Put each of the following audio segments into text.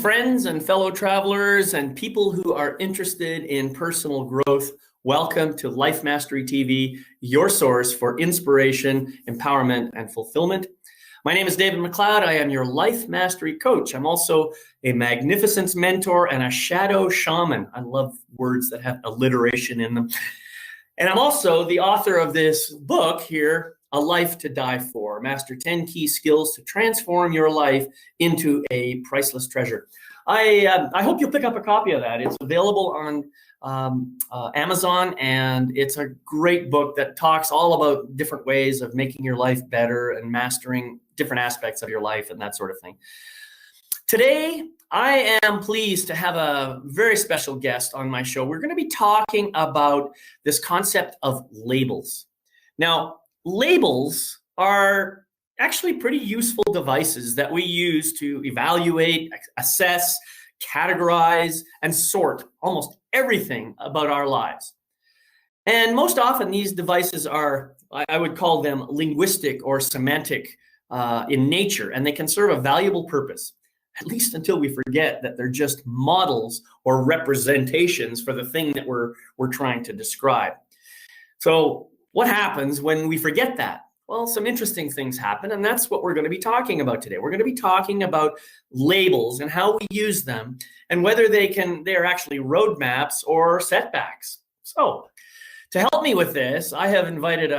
friends, and fellow travelers, and people who are interested in personal growth. Welcome to Life Mastery TV, your source for inspiration, empowerment, and fulfillment. My name is David McLeod. I am your Life Mastery Coach. I'm also a magnificence mentor and a shadow shaman. I love words that have alliteration in them. And I'm also the author of this book here, A Life to Die For, Master 10 Key Skills to Transform Your Life into a Priceless Treasure. I hope you'll pick up a copy of that. It's available on Amazon, and it's a great book that talks all about different ways of making your life better and mastering different aspects of your life and that sort of thing. Today, I am pleased to have a very special guest on my show. We're going to be talking about this concept of labels. Now, labels are actually pretty useful devices that we use to evaluate, assess, categorize, and sort almost everything about our lives. And most often these devices are, I would call them linguistic or semantic in nature, and they can serve a valuable purpose, at least until we forget that they're just models or representations for the thing that we're trying to describe. So what happens when we forget that? Well, some interesting things happen, and that's what we're going to be talking about today. We're going to be talking about labels and how we use them, and whether they're actually roadmaps or setbacks. So, to help me with this, I have invited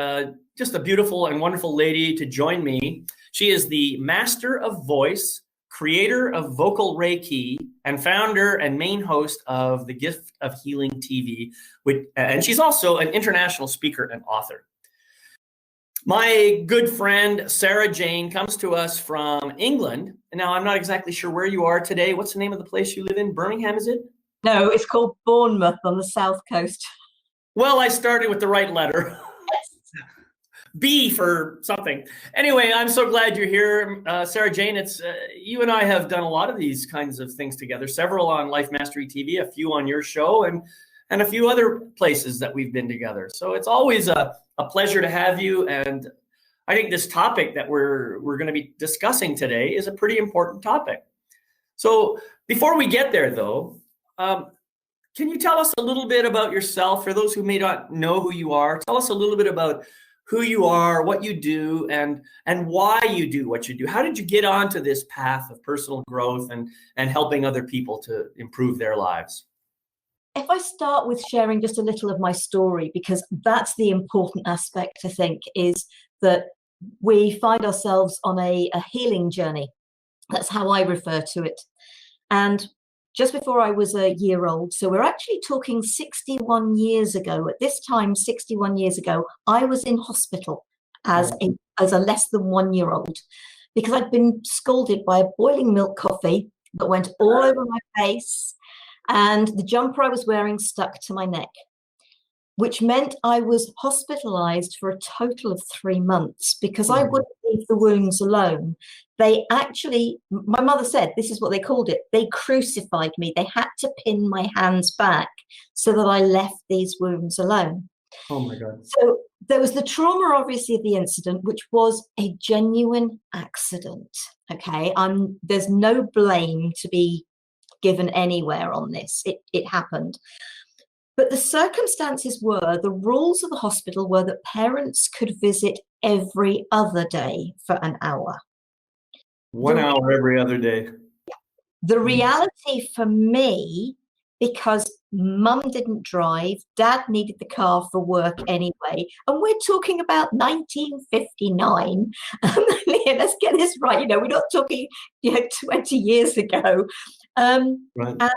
just a beautiful and wonderful lady to join me. She is the Master of Voice, creator of Vocal Reiki, and founder and main host of The Gift of Healing TV, and she's also an international speaker and author. My good friend, Sara Jane, comes to us from England. Now, I'm not exactly sure where you are today. What's the name of the place you live in? Birmingham, is it? No, it's called Bournemouth on the south coast. Well, I started with the right letter. B for something. Anyway, I'm so glad you're here, Sara Jane. It's you and I have done a lot of these kinds of things together, several on Life Mastery TV, a few on your show, and a few other places that we've been together. So it's always a pleasure to have you. And I think this topic that we're going to be discussing today is a pretty important topic. So before we get there, though, can you tell us a little bit about yourself? For those who may not know who you are, tell us a little bit about who you are, what you do, and why you do what you do. How did you get onto this path of personal growth and helping other people to improve their lives? If I start with sharing just a little of my story, because that's the important aspect, I think, is that we find ourselves on a healing journey. That's how I refer to it. And just before I was a year old, so we're actually talking 61 years ago. At this time, 61 years ago, I was in hospital as a less than 1 year old because I'd been scalded by a boiling milk coffee that went all over my face, and the jumper I was wearing stuck to my neck, which meant I was hospitalized for a total of 3 months because I wouldn't leave the wounds alone. They actually, my mother said, this is what they called it, they crucified me. They had to pin my hands back so that I left these wounds alone. Oh my God. So there was the trauma, obviously, of the incident, which was a genuine accident. Okay, there's no blame to be given anywhere on this. It happened. But the circumstances were, the rules of the hospital were that parents could visit every other day for an hour. 1 hour every other day. The reality for me, because mum didn't drive, dad needed the car for work anyway, and we're talking about 1959. Let's get this right. We're not talking 20 years ago. Right. And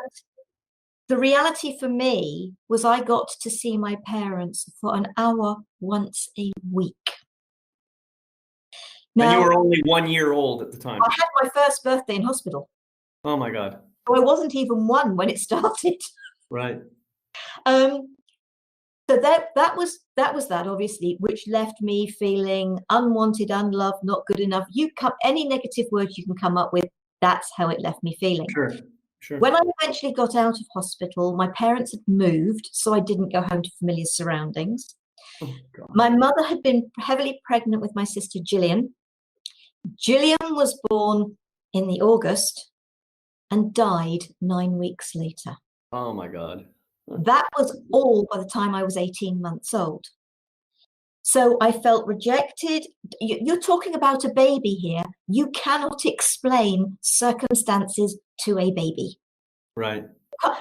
the reality for me was I got to see my parents for an hour once a week. Now, and you were only 1 year old at the time. I had my first birthday in hospital. Oh my God. So I wasn't even 1 when it started. Right. So that was that, obviously, which left me feeling unwanted, unloved, not good enough. Any negative words you can come up with, that's how it left me feeling. Sure. When I eventually got out of hospital, my parents had moved, so I didn't go home to familiar surroundings. Oh, God. My mother had been heavily pregnant with my sister Gillian. Gillian was born in the August, and died 9 weeks later. Oh my God. That was all by the time I was 18 months old. So I felt rejected. You're talking about a baby here. You cannot explain circumstances to a baby. Right.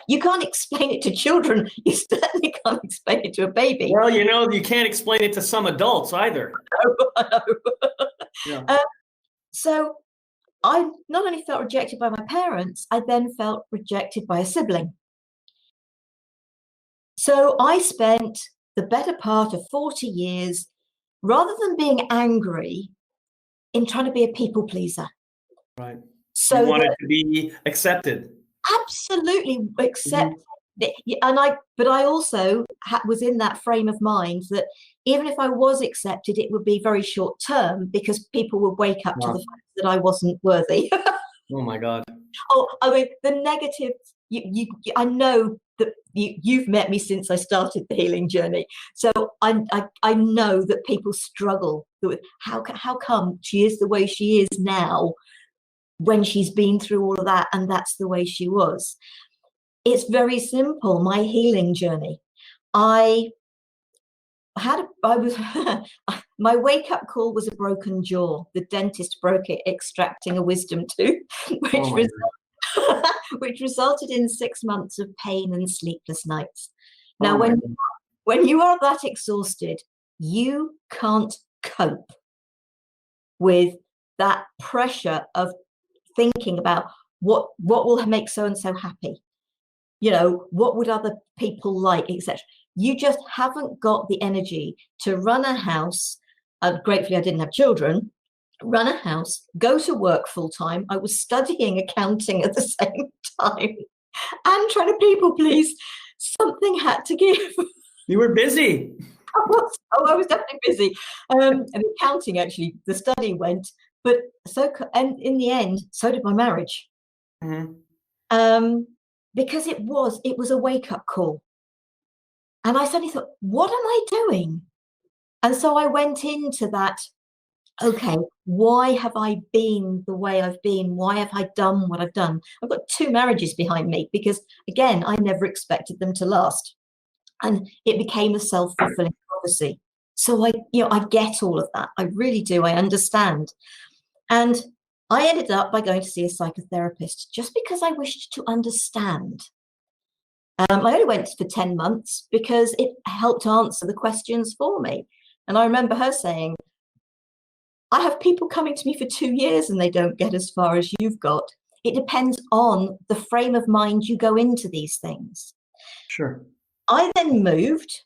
You can't explain it to children. You certainly can't explain it to a baby. Well, you know, you can't explain it to some adults either. I know. Yeah. So I not only felt rejected by my parents, I then felt rejected by a sibling. So I spent the better part of 40 years, rather than being angry, in trying to be a people pleaser. Right. So you wanted to be accepted. Absolutely accept but I also was in that frame of mind that even if I was accepted, it would be very short term, because people would wake up to the fact that I wasn't worthy. Oh my God. Oh, I mean, the negative, I know that you've met me since I started the healing journey. So I know that people struggle with how come she is the way she is now when she's been through all of that, and that's the way she was. It's very simple. My healing journey. My wake up call was a broken jaw. The dentist broke it extracting a wisdom tooth, which resulted in 6 months of pain and sleepless nights. Now, when you are that exhausted, you can't cope with that pressure of thinking about what will make so and so happy. You know, what would other people like, etc. You just haven't got the energy to run a house. Gratefully, I didn't have children. Run a house, go to work full time. I was studying accounting at the same time and trying to people please. Something had to give. You were busy. I was definitely busy. And accounting, actually, the study went, but and in the end, so did my marriage. Mm-hmm. Because it was a wake-up call. And I suddenly thought, what am I doing? And so I went into that, okay, why have I been the way I've been? Why have I done what I've done? I've got 2 marriages behind me because, again, I never expected them to last. And it became a self-fulfilling prophecy. So I get all of that. I really do. I understand. And I ended up by going to see a psychotherapist just because I wished to understand. I only went for 10 months because it helped answer the questions for me. And I remember her saying, I have people coming to me for 2 years and they don't get as far as you've got. It depends on the frame of mind you go into these things. Sure. I then moved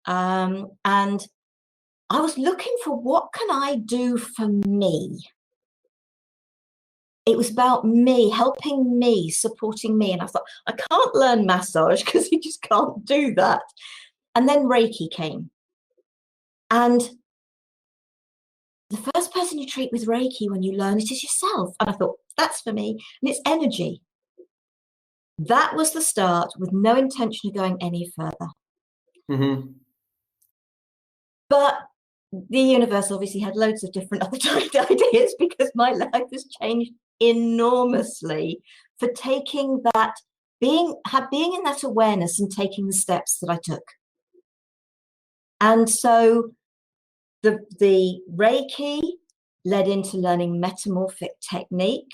and I was looking for what can I do for me? It was about me, helping me, supporting me. And I thought, I can't learn massage because you just can't do that. And then Reiki came. And the first person you treat with Reiki when you learn it is yourself. And I thought, that's for me. And it's energy. That was the start, with no intention of going any further. Mm-hmm. But the universe obviously had loads of different other ideas, because my life has changed enormously for taking that, being in that awareness and taking the steps that I took. And so the Reiki led into learning metamorphic technique,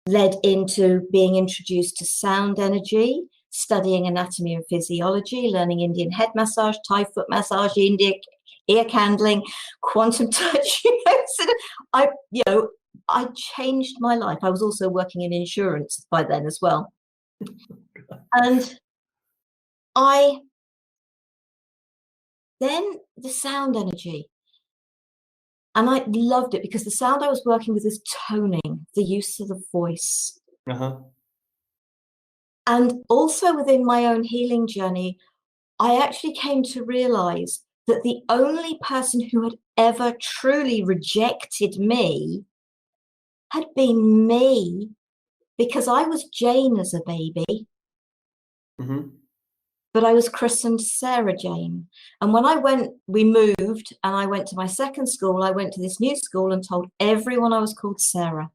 led into being introduced to sound energy, studying anatomy and physiology, learning Indian head massage, Thai foot massage, Indian ear candling, quantum touch. I changed my life. I was also working in insurance by then as well. And then the sound energy. And I loved it because the sound I was working with is toning, the use of the voice. Uh-huh. And also within my own healing journey, I actually came to realize that the only person who had ever truly rejected me had been me, because I was Jane as a baby. Mm-hmm. But I was christened Sarah Jane. And when we moved and I went to my second school, I went to this new school and told everyone I was called Sara.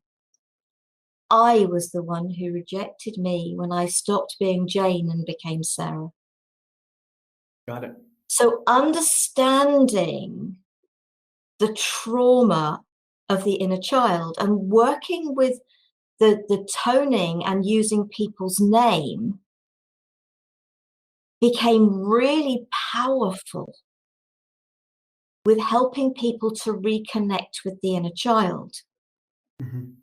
I was the one who rejected me when I stopped being Jane and became Sarah. Got it. So understanding the trauma of the inner child and working with the toning and using people's name became really powerful with helping people to reconnect with the inner child. Mm-hmm.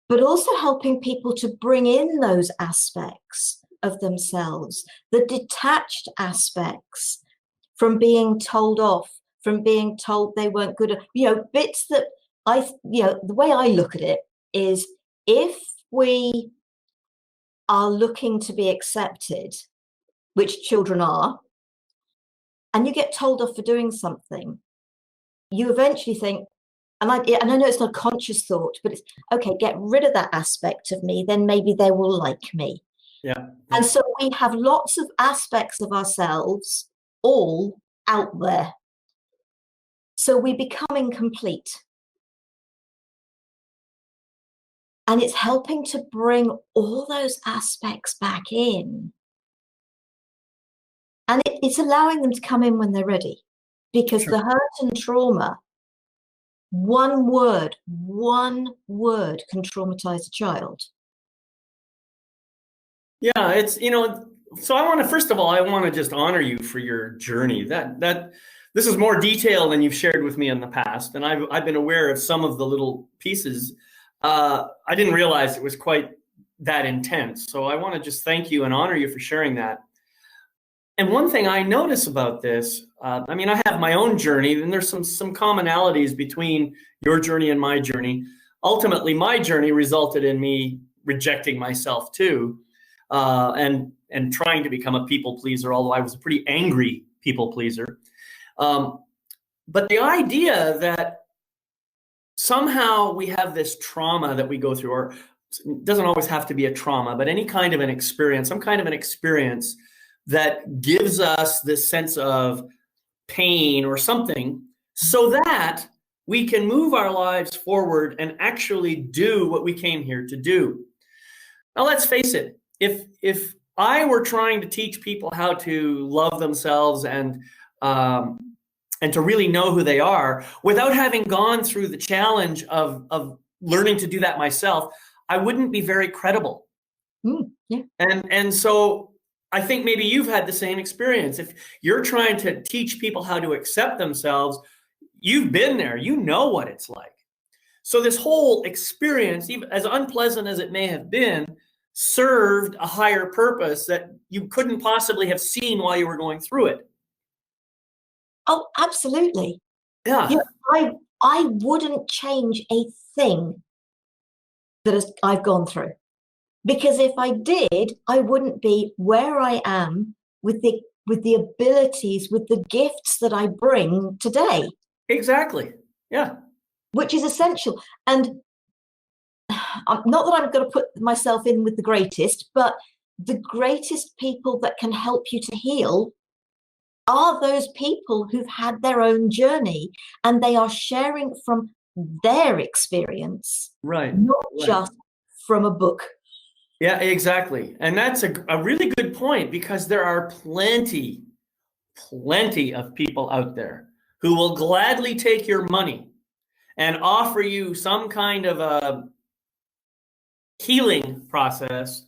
But also helping people to bring in those aspects of themselves, the detached aspects from being told off, from being told they weren't good, bits that the way I look at it is, if we are looking to be accepted, which children are, and you get told off for doing something, you eventually think, and I know it's not a conscious thought, but it's okay, get rid of that aspect of me, then maybe they will like me. Yeah. And so we have lots of aspects of ourselves all out there. So we become incomplete. And it's helping to bring all those aspects back in. And it's allowing them to come in when they're ready. Because the hurt and trauma, one word can traumatize a child. Yeah, it's, so first of all, I want to just honor you for your journey. That this is more detail than you've shared with me in the past. And I've been aware of some of the little pieces. I didn't realize it was quite that intense. So I want to just thank you and honor you for sharing that. And one thing I notice about this, I have my own journey, and there's some commonalities between your journey and my journey. Ultimately, my journey resulted in me rejecting myself too, and trying to become a people pleaser, although I was a pretty angry people pleaser. But the idea that somehow we have this trauma that we go through, or it doesn't always have to be a trauma, but any kind of an experience, some kind of an experience that gives us this sense of pain or something, so that we can move our lives forward and actually do what we came here to do. Now, let's face it, if I were trying to teach people how to love themselves and to really know who they are, without having gone through the challenge of learning to do that myself, I wouldn't be very credible. Yeah. And so I think maybe you've had the same experience. If you're trying to teach people how to accept themselves, you've been there, you know what it's like. So this whole experience, even as unpleasant as it may have been, served a higher purpose that you couldn't possibly have seen while you were going through it. Oh, absolutely. Yeah. I wouldn't change a thing that I've gone through. Because if I did, I wouldn't be where I am with the abilities, with the gifts that I bring today. Exactly. Yeah. Which is essential. And not that I'm going to put myself in with the greatest, but the greatest people that can help you to heal are those people who've had their own journey, and they are sharing from their experience, right, not just from a book. Yeah, exactly. And that's a really good point, because there are plenty of people out there who will gladly take your money and offer you some kind of a healing process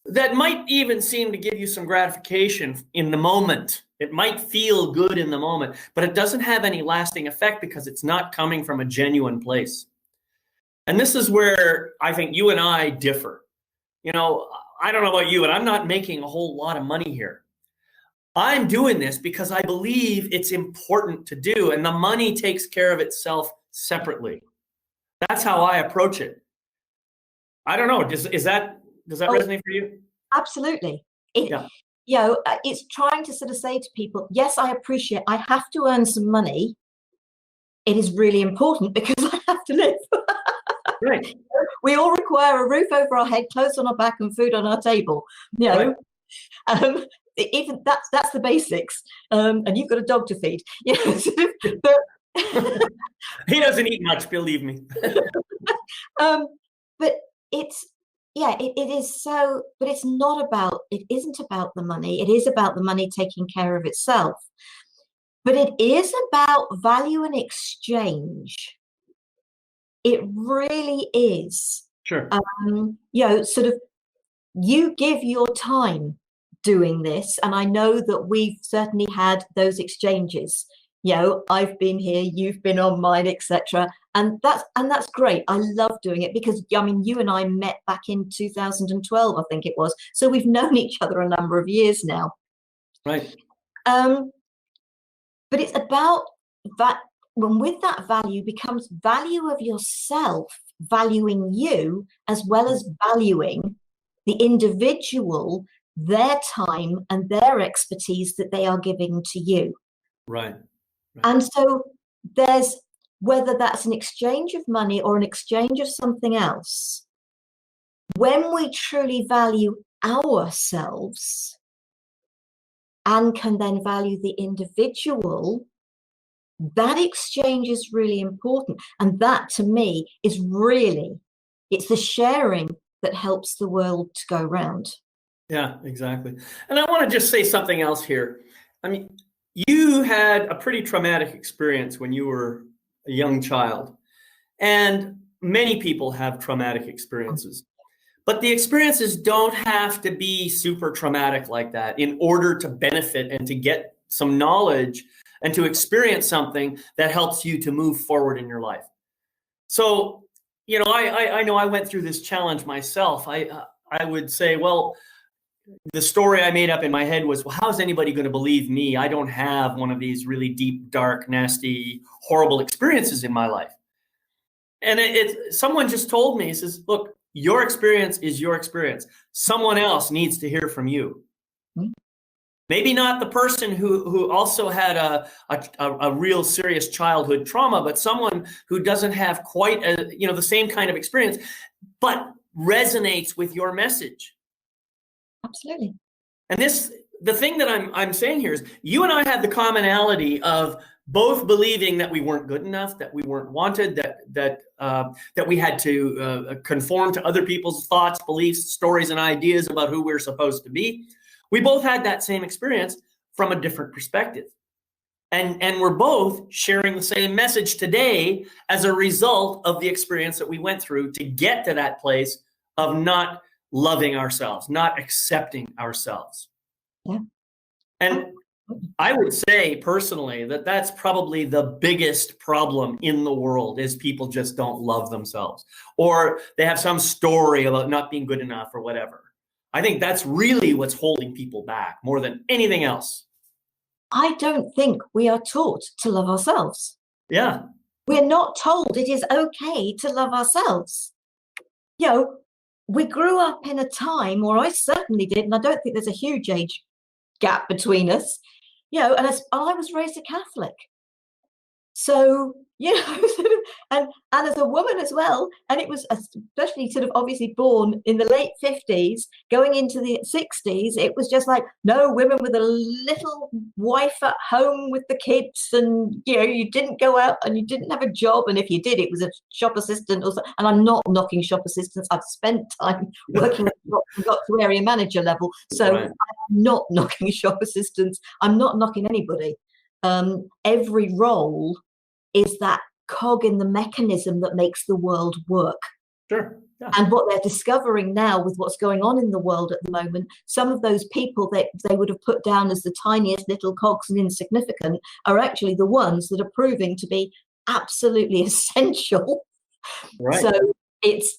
that might even seem to give you some gratification in the moment. It might feel good in the moment, but it doesn't have any lasting effect because it's not coming from a genuine place. And this is where I think you and I differ. I don't know about you, but I'm not making a whole lot of money here. I'm doing this because I believe it's important to do, and the money takes care of itself separately. That's how I approach it. I don't know. Does that resonate for you? Absolutely. It's trying to sort of say to people, yes, I appreciate I have to earn some money. It is really important because I have to live. Right. We all require a roof over our head, clothes on our back, and food on our table. Right. Even that's the basics. And you've got a dog to feed. Yes, but he doesn't eat much, believe me. But it's yeah, it is so, but it's not about, it isn't about the money. It is about the money taking care of itself. But it is about value and exchange. It really is. Sure. Sort of, you give your time doing this, and I know that we've certainly had those exchanges. I've been here, you've been on mine, etc. And that's great. I love doing it because I mean, you and I met back in 2012, I think it was. So we've known each other a number of years now. Right. But it's about that, when with that value becomes value of yourself, valuing you as well as valuing the individual, their time and their expertise that they are giving to you. Right. And so there's, whether that's an exchange of money or an exchange of something else, when we truly value ourselves and can then value the individual, that exchange is really important. And that to me is really, it's the sharing that helps the world to go round. Yeah, exactly. And I want to just say something else here. I mean, you had a pretty traumatic experience when you were a young child, and many people have traumatic experiences. But the experiences don't have to be super traumatic like that in order to benefit and to get some knowledge and to experience something that helps you to move forward in your life. So, I know I went through this challenge myself. I would say, well, the story I made up in my head was, well, how's anybody going to believe me? I don't have one of these really deep, dark, nasty, horrible experiences in my life. And someone just told me, he says, look, your experience is your experience. Someone else needs to hear from you. Mm-hmm. Maybe not the person who also had a real serious childhood trauma, but someone who doesn't have quite the same kind of experience, but resonates with your message. Absolutely. And the thing that I'm saying here is, you and I had the commonality of both believing that we weren't good enough, that we weren't wanted, that we had to conform to other people's thoughts, beliefs, stories, and ideas about who we're supposed to be. We both had that same experience from a different perspective. And we're both sharing the same message today as a result of the experience that we went through to get to that place of not loving ourselves, not accepting ourselves. Yeah. And I would say personally that that's probably the biggest problem in the world, is people just don't love themselves, or they have some story about not being good enough or whatever. I think that's really what's holding people back more than anything else. I don't think we are taught to love ourselves. Yeah. We're not told it is okay to love ourselves. We grew up in a time, or I certainly did, and I don't think there's a huge age gap between us, and I was raised a Catholic. So, and as a woman as well, and it was especially sort of obviously born in the late 50s, going into the 60s, it was just like, no, women with a little wife at home with the kids, and, you didn't go out and you didn't have a job. And if you did, it was a shop assistant or something. And I'm not knocking shop assistants. I've spent time working and got to area manager level. So right. I'm not knocking shop assistants. I'm not knocking anybody. Every role is that cog in the mechanism that makes the world work. Sure. Yeah. And what they're discovering now with what's going on in the world at the moment, some of those people that they would have put down as the tiniest little cogs and insignificant are actually the ones that are proving to be absolutely essential. Right. So it's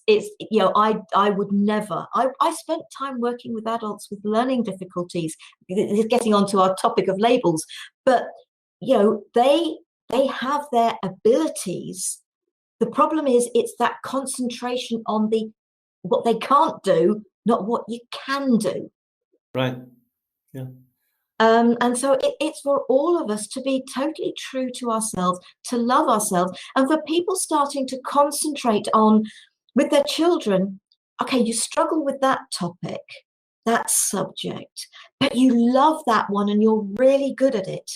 I would never, I spent time working with adults with learning difficulties, getting onto our topic of labels, but they have their abilities. The problem is it's that concentration on what they can't do, not what you can do. Right. Yeah. And so it's for all of us to be totally true to ourselves, to love ourselves, and for people starting to concentrate on, with their children, okay, you struggle with that topic, that subject, but you love that one and you're really good at it.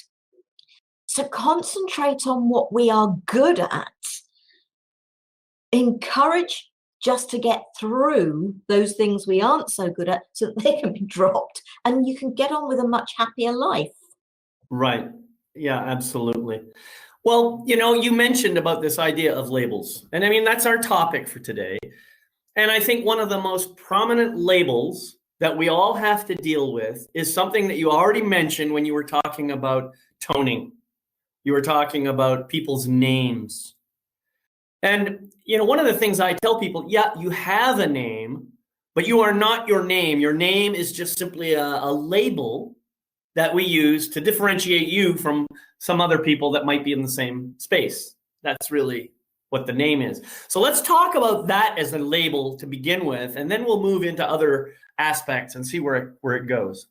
So concentrate on what we are good at. Encourage just to get through those things we aren't so good at so that they can be dropped and you can get on with a much happier life. Right. Yeah, absolutely. Well, you mentioned about this idea of labels. And I mean, that's our topic for today. And I think one of the most prominent labels that we all have to deal with is something that you already mentioned when you were talking about toning. You were talking about people's names. And, one of the things I tell people, yeah, you have a name, but you are not your name. Your name is just simply a label that we use to differentiate you from some other people that might be in the same space. That's really what the name is. So let's talk about that as a label to begin with, and then we'll move into other aspects and see where it goes.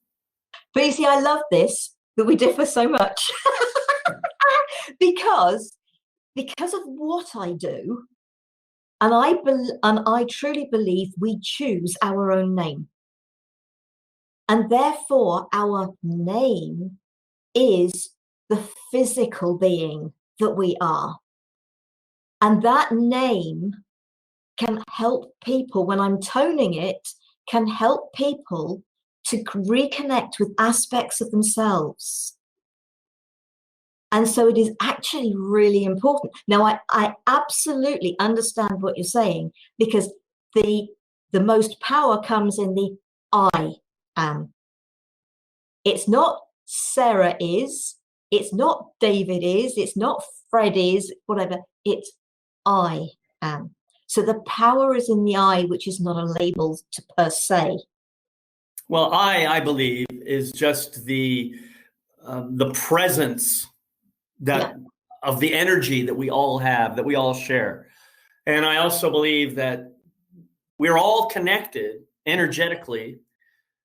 But you see, I love this, that we differ so much. because of what I do, and I truly believe we choose our own name. And therefore, our name is the physical being that we are. And that name can help people, when I'm toning it, can help people to reconnect with aspects of themselves. And so it is actually really important. Now, I absolutely understand what you're saying, because the most power comes in the I am. It's not Sarah is, it's not David is, it's not Fred is, whatever, it's I am. So the power is in the I, which is not a label per se. Well, I believe, is just the presence that of the energy that we all have, that we all share. And I also believe that we're all connected energetically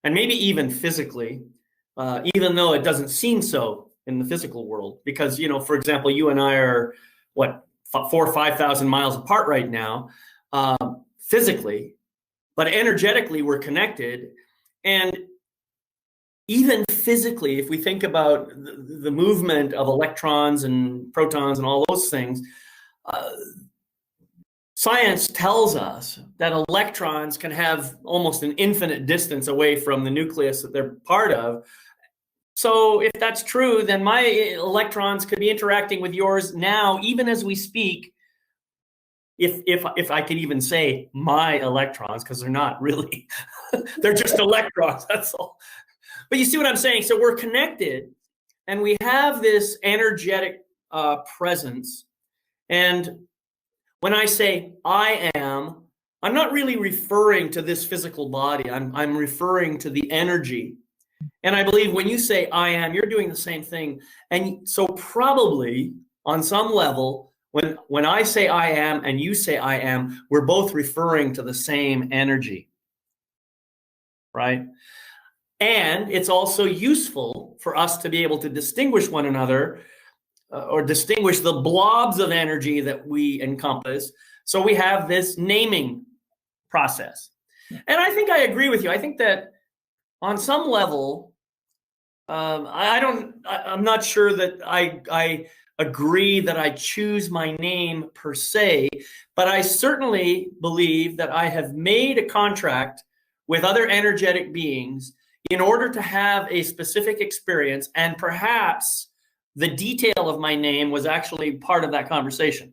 and maybe even physically, even though it doesn't seem so in the physical world. Because, for example, you and I are, 4,000 or 5,000 miles apart right now, physically, but energetically we're connected. And even physically, if we think about the movement of electrons and protons and all those things, science tells us that electrons can have almost an infinite distance away from the nucleus that they're part of. So if that's true, then my electrons could be interacting with yours now, even as we speak. If I could even say my electrons, because they're not really, they're just electrons, that's all. But you see what I'm saying? So we're connected and we have this energetic presence. And when I say I am, I'm not really referring to this physical body. I'm referring to the energy. And I believe when you say I am, you're doing the same thing. And so probably on some level, when I say I am and you say I am, we're both referring to the same energy, right? And it's also useful for us to be able to distinguish one another or distinguish the blobs of energy that we encompass. So we have this naming process. And I think I agree with you. I think that on some level, I'm not sure that I agree that I choose my name per se, but I certainly believe that I have made a contract with other energetic beings in order to have a specific experience, and perhaps the detail of my name was actually part of that conversation.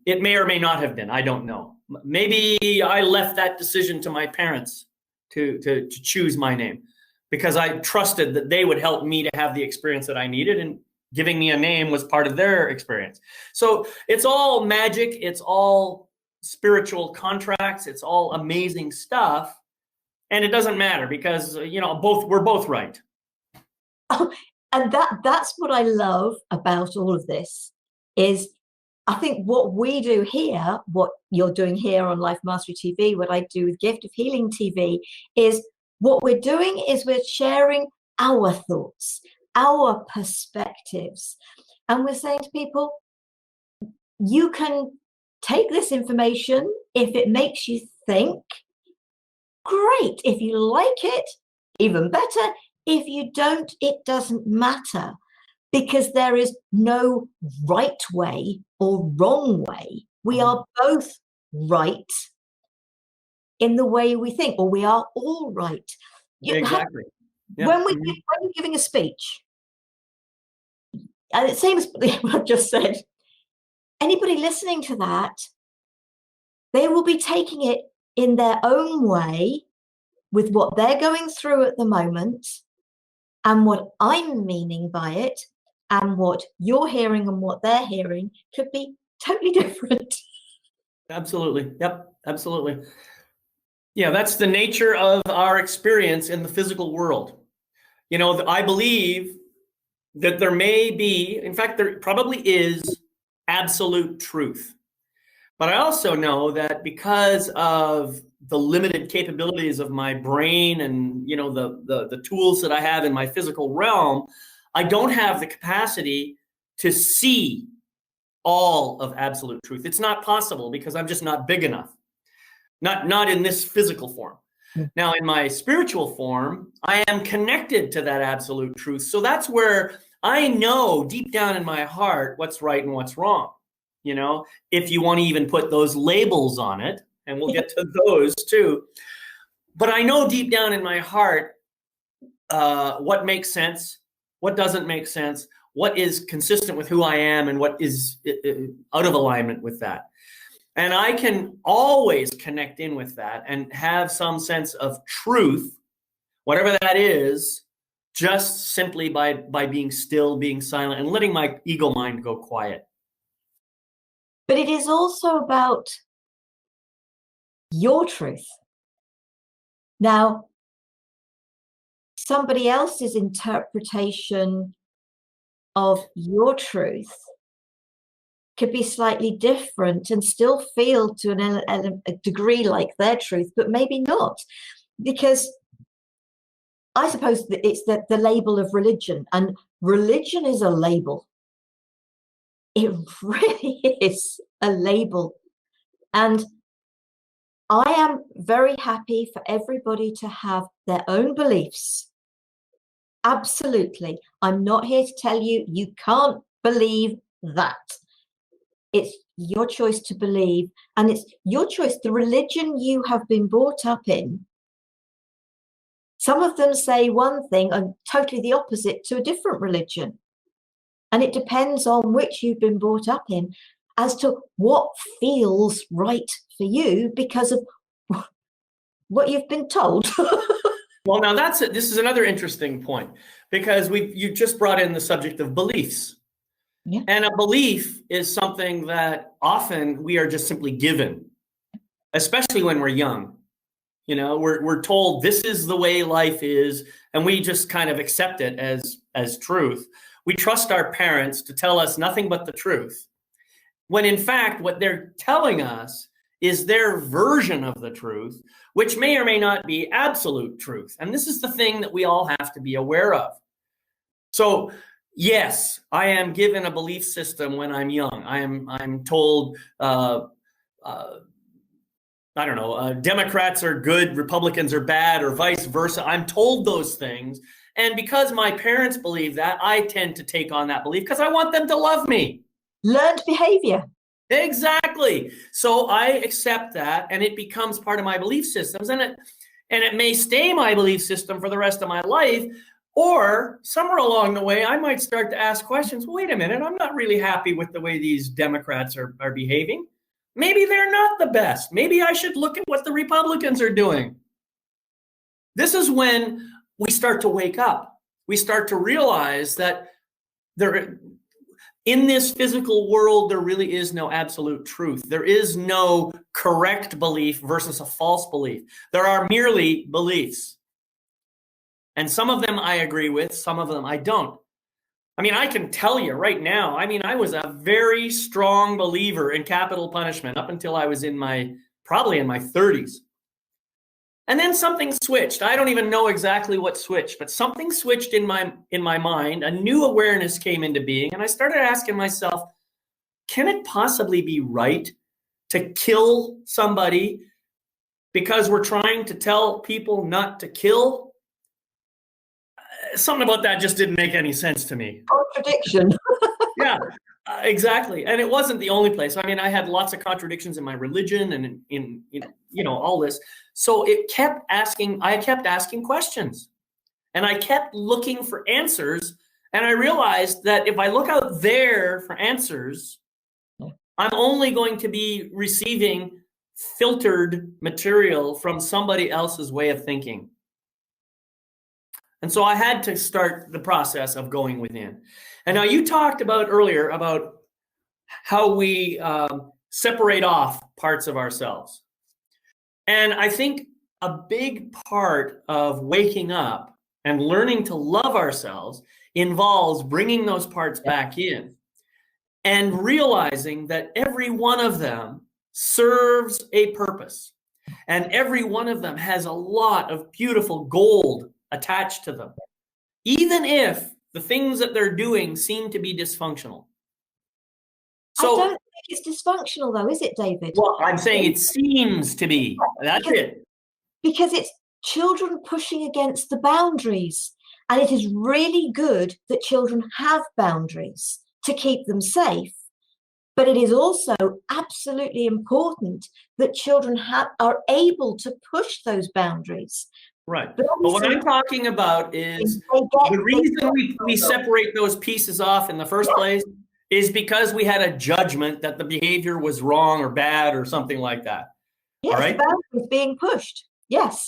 It may or may not have been. I don't know. Maybe I left that decision to my parents to choose my name, because I trusted that they would help me to have the experience that I needed, and giving me a name was part of their experience. So it's all magic. It's all spiritual contracts. It's all amazing stuff. And it doesn't matter because, we're both right. Oh, and that's what I love about all of this is, I think what we do here, what you're doing here on Life Mastery TV, what I do with Gift of Healing TV, is what we're doing is we're sharing our thoughts, our perspectives. And we're saying to people, you can take this information. If it makes you think, great. If you like it, even better. If you don't, it doesn't matter, because there is no right way or wrong way. We are both right in the way we think, or we are all right. Exactly. Yeah. When you're giving a speech, and it seems what I've just said, anybody listening to that, they will be taking it in their own way with what they're going through at the moment and what I'm meaning by it, and what you're hearing and what they're hearing could be totally different. Absolutely. Yep. Absolutely. Yeah, that's the nature of our experience in the physical world. You know, I believe that there may be, in fact, there probably is absolute truth. But I also know that because of the limited capabilities of my brain and, you know, the tools that I have in my physical realm, I don't have the capacity to see all of absolute truth. It's not possible because I'm just not big enough. Not in this physical form. Now, in my spiritual form, I am connected to that absolute truth. So that's where I know deep down in my heart what's right and what's wrong. You know, if you want to even put those labels on it, and we'll get to those too. But I know deep down in my heart what makes sense, what doesn't make sense, what is consistent with who I am, and what is out of alignment with that. And I can always connect in with that and have some sense of truth, whatever that is, just simply by being still, being silent, and letting my ego mind go quiet. But it is also about your truth. Now, somebody else's interpretation of your truth could be slightly different and still feel to a degree like their truth, but maybe not. Because I suppose that it's the label of religion, and religion is a label. It really is a label. And I am very happy for everybody to have their own beliefs. Absolutely. I'm not here to tell you you can't believe that. It's your choice to believe, and it's your choice. The religion you have been brought up in, some of them say one thing and totally the opposite to a different religion. And it depends on which you've been brought up in as to what feels right for you because of what you've been told. Well, now this is another interesting point, because you just brought in the subject of beliefs. Yeah. And a belief is something that often we are just simply given, especially when we're young. You know, we're told this is the way life is, and we just kind of accept it as truth. We trust our parents to tell us nothing but the truth, when in fact what they're telling us is their version of the truth, which may or may not be absolute truth. And this is the thing that we all have to be aware of. So yes, I am given a belief system when I'm young. I'm told, I don't know, Democrats are good, Republicans are bad, or vice versa. I'm told those things. And because my parents believe that, I tend to take on that belief because I want them to love me. Learned behavior. Exactly. So I accept that, and it becomes part of my belief systems, and it may stay my belief system for the rest of my life. Or somewhere along the way, I might start to ask questions. Well, wait a minute, I'm not really happy with the way these Democrats are behaving. Maybe they're not the best. Maybe I should look at what the Republicans are doing. This is when we start to wake up. We start to realize that in this physical world, there really is no absolute truth. There is no correct belief versus a false belief. There are merely beliefs. And some of them I agree with, some of them I don't. I mean, I can tell you right now, I was a very strong believer in capital punishment up until I was probably in my 30s. And then something switched. I don't even know exactly what switched, but something switched in my mind. A new awareness came into being, and I started asking myself, can it possibly be right to kill somebody because we're trying to tell people not to kill? Something about that just didn't make any sense to me. Contradiction. Yeah, Yeah, exactly. And it wasn't the only place. I mean, I had lots of contradictions in my religion and in all this. So I kept asking questions and I kept looking for answers. And I realized that if I look out there for answers, I'm only going to be receiving filtered material from somebody else's way of thinking. And so I had to start the process of going within. And now you talked about earlier about how we separate off parts of ourselves. And I think a big part of waking up and learning to love ourselves involves bringing those parts back in and realizing that every one of them serves a purpose. And every one of them has a lot of beautiful gold attached to them, even if the things that they're doing seem to be dysfunctional. So, I don't think it's dysfunctional though, is it, David? well, I'm saying it seems to be. That's it. Because it's children pushing against the boundaries. And it is really good that children have boundaries to keep them safe. But it is also absolutely important that children are able to push those boundaries. Right. But what I'm talking about is the reason we separate those pieces off in the first place is because we had a judgment that the behavior was wrong or bad or something like that. Yes, all right? The boundaries being pushed. Yes.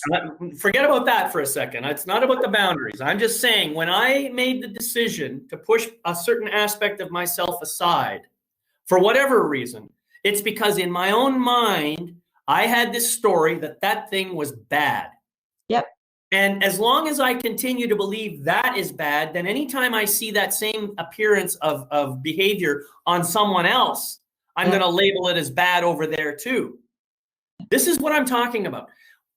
Forget about that for a second. It's not about the boundaries. I'm just saying when I made the decision to push a certain aspect of myself aside, for whatever reason, it's because in my own mind, I had this story that thing was bad. Yep. And as long as I continue to believe that is bad, then anytime I see that same appearance of behavior on someone else, I'm going to label it as bad over there too. This is what I'm talking about.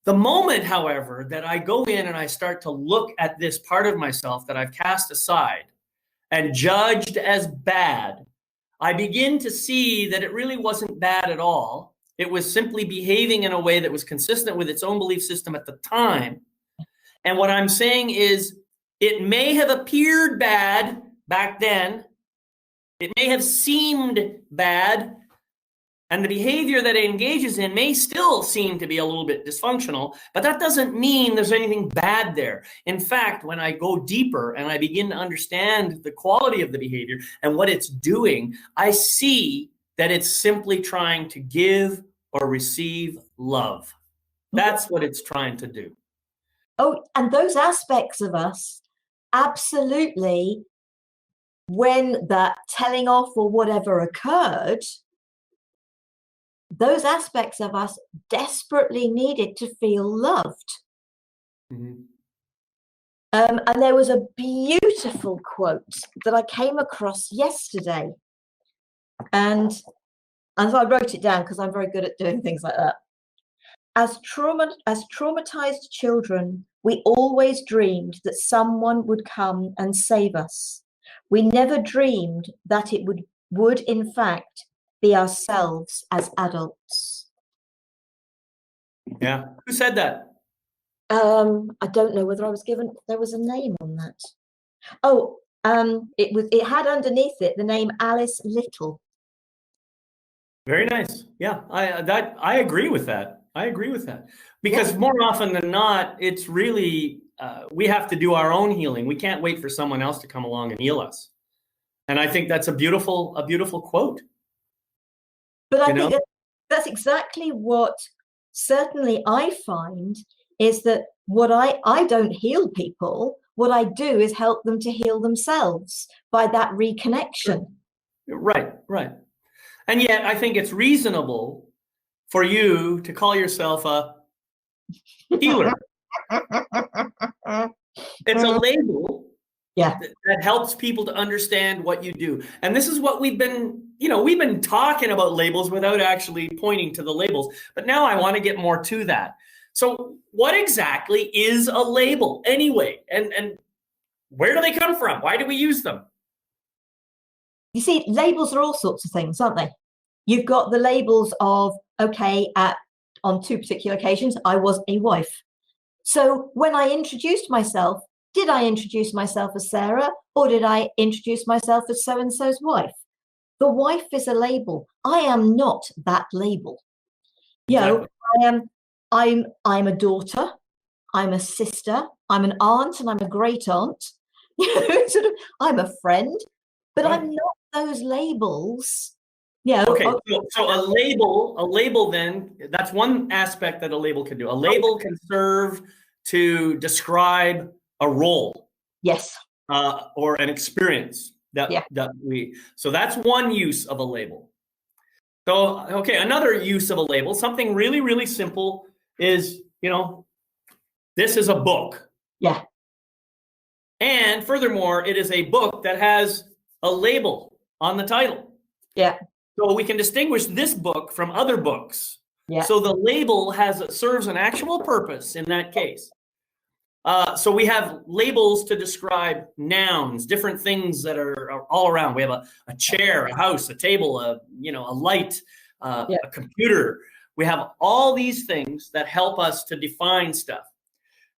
The moment, however, that I go in and I start to look at this part of myself that I've cast aside and judged as bad, I begin to see that it really wasn't bad at all. It was simply behaving in a way that was consistent with its own belief system at the time. And what I'm saying is it may have appeared bad back then. It may have seemed bad. And the behavior that it engages in may still seem to be a little bit dysfunctional, but that doesn't mean there's anything bad there. In fact, when I go deeper and I begin to understand the quality of the behavior and what it's doing, I see that it's simply trying to give or receive love. That's what it's trying to do. Oh, and those aspects of us, absolutely, when that telling off or whatever occurred, those aspects of us desperately needed to feel loved. Mm-hmm. And there was a beautiful quote that I came across yesterday. And so I wrote it down because I'm very good at doing things like that. As traumatized children, we always dreamed that someone would come and save us. We never dreamed that it would in fact be ourselves as adults. Yeah. Who said that? I don't know whether I was given, there was a name on that. Oh, it had underneath it the name Alice Little. Very nice. Yeah, I agree with that. I agree with that. Because more often than not, it's really, we have to do our own healing. We can't wait for someone else to come along and heal us. And I think that's a beautiful quote. But I think that's exactly what certainly I find is that what I don't heal people. What I do is help them to heal themselves by that reconnection. Right. And yet I think it's reasonable for you to call yourself a healer. It's a label that helps people to understand what you do. And this is what we've been talking about labels without actually pointing to the labels. But now I want to get more to that. So what exactly is a label anyway? And where do they come from? Why do we use them? You see, labels are all sorts of things, aren't they? You've got the labels of, okay, on two particular occasions, I was a wife. So when I introduced myself, Did I introduce myself as Sarah, or did I introduce myself as so-and-so's wife? The wife is a label. I am not that label. Exactly. I'm a daughter, I'm a sister, I'm an aunt, and I'm a great aunt. I'm a friend, but Right. I'm not those labels. Okay, so a label then, that's one aspect that a label can do. A label can serve to describe a role Yes. or an experience Yeah. so that's one use of a label. So, okay, another use of a label, something really, really simple is, this is a book. Yeah. And furthermore, it is a book that has a label on the title. Yeah. So we can distinguish this book from other books. Yeah. So the label serves an actual purpose in that case. So we have labels to describe nouns, different things that are all around. We have a chair, a house, a table, a light, Yeah. a computer. We have all these things that help us to define stuff.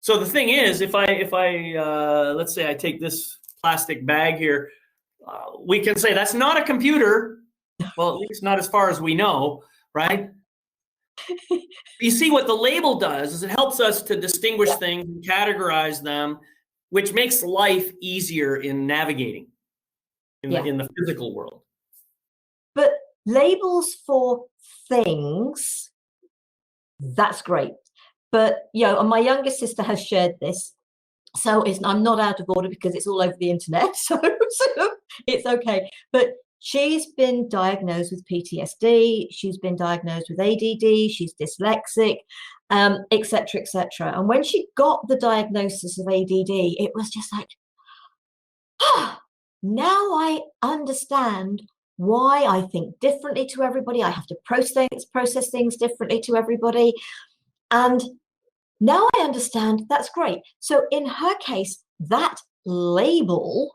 So the thing is, if I let's say I take this plastic bag here, we can say that's not a computer. Well, at least not as far as we know, right? You see what the label does is it helps us to distinguish things and categorize them, which makes life easier in navigating in the physical world. But labels for things, that's great. But and my younger sister has shared this, so I'm not out of order because it's all over the internet, so it's okay. But she's been diagnosed with PTSD, she's been diagnosed with ADD, she's dyslexic, etc., etc. And when she got the diagnosis of ADD, it was just like, now I understand why I think differently to everybody. I have to process things differently to everybody. And now I understand, that's great. So in her case, that label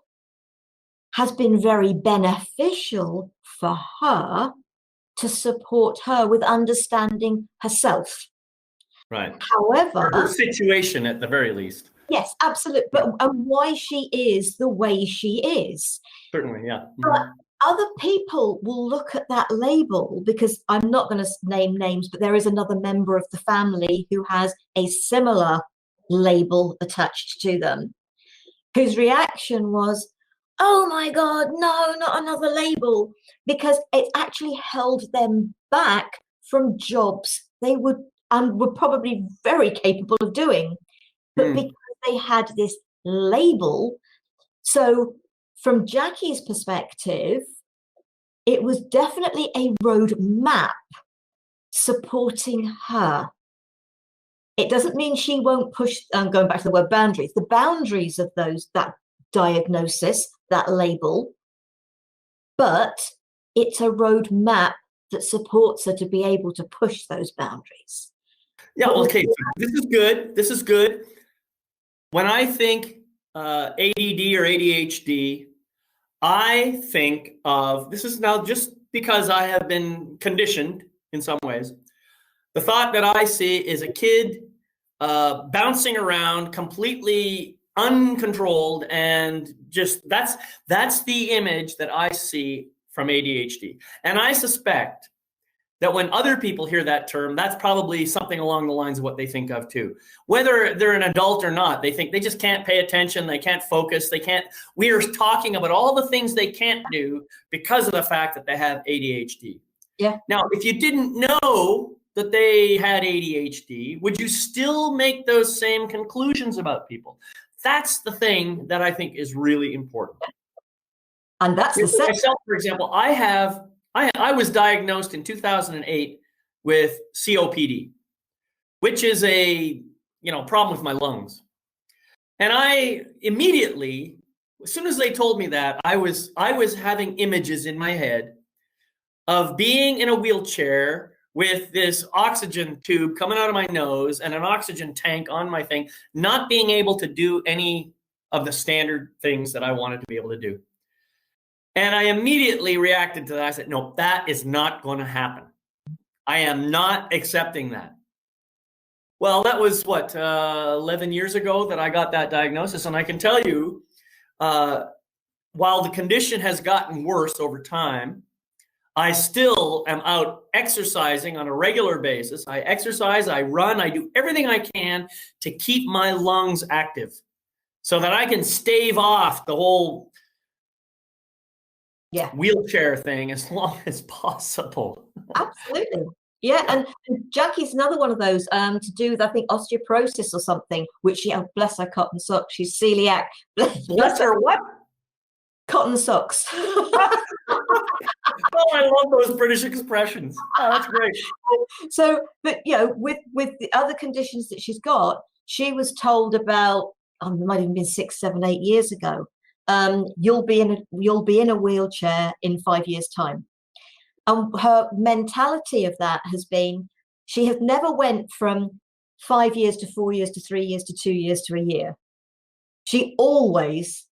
has been very beneficial for her to support her with understanding herself. Right. However, her situation at the very least. Yes, absolutely. But why she is the way she is. Certainly, yeah. But other people will look at that label, because I'm not going to name names, but there is another member of the family who has a similar label attached to them, whose reaction was, oh my God, no, not another label, because it actually held them back from jobs they would and were probably very capable of doing. But because they had this label, so from Jackie's perspective, it was definitely a road map supporting her. It doesn't mean she won't push, going back to the word boundaries, the boundaries of that diagnosis, that label, but it's a road map that supports her to be able to push those boundaries. Yeah, okay, so this is good. This is good. When I think ADD or ADHD, I think of, this is now just because I have been conditioned in some ways, the thought that I see is a kid bouncing around completely uncontrolled, and just that's the image that I see from ADHD. And I suspect that when other people hear that term, that's probably something along the lines of what they think of too. Whether they're an adult or not, they think they just can't pay attention, they can't focus, we are talking about all the things they can't do because of the fact that they have ADHD. Yeah. Now, if you didn't know that they had ADHD, would you still make those same conclusions about people? That's the thing that I think is really important. And that's the myself, for example, I was diagnosed in 2008 with COPD, which is a problem with my lungs. And I immediately, as soon as they told me that, I was having images in my head of being in a wheelchair with this oxygen tube coming out of my nose and an oxygen tank on my thing, not being able to do any of the standard things that I wanted to be able to do. And I immediately reacted to that. I said, no, that is not going to happen. I am not accepting that. Well, that was what, 11 years ago that I got that diagnosis. And I can tell you, while the condition has gotten worse over time, I still am out exercising on a regular basis. I exercise, I run, I do everything I can to keep my lungs active so that I can stave off the whole wheelchair thing as long as possible. Absolutely. Yeah, and Jackie's another one of those to do with, I think, osteoporosis or something, which, bless her cotton socks, she's celiac. Bless her what? Cotton socks. Oh, I love those British expressions. Oh, that's great. So, but with the other conditions that she's got, she was told about, it might have been 6, 7, 8 years ago. You'll be in a wheelchair in 5 years' time. And her mentality of that has been, she has never went from 5 years to 4 years to 3 years to 2 years to a year. She always